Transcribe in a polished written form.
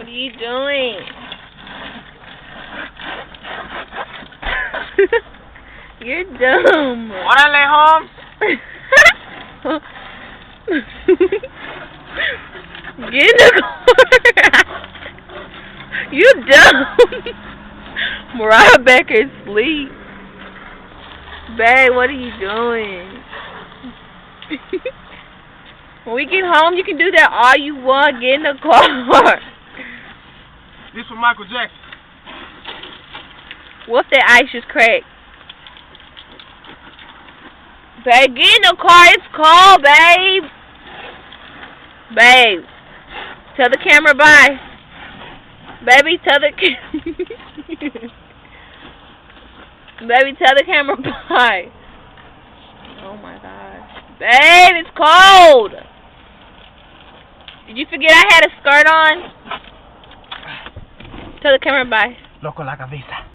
What are you doing? You're dumb. Órale, Holmes. Get in the car. You dumb. Mariah Becker is asleep. Babe, what are you doing? When we get home, you can do that all you want. Get in the car. This for Michael Jackson. What's that ice just cracked? Babe, get in the car. It's cold, babe. Babe, tell the camera bye. Baby, tell the Baby, tell the camera bye. Oh my God. Babe, it's cold. Did you forget I had a skirt on? Tell the camera bye. Loco la cabeza.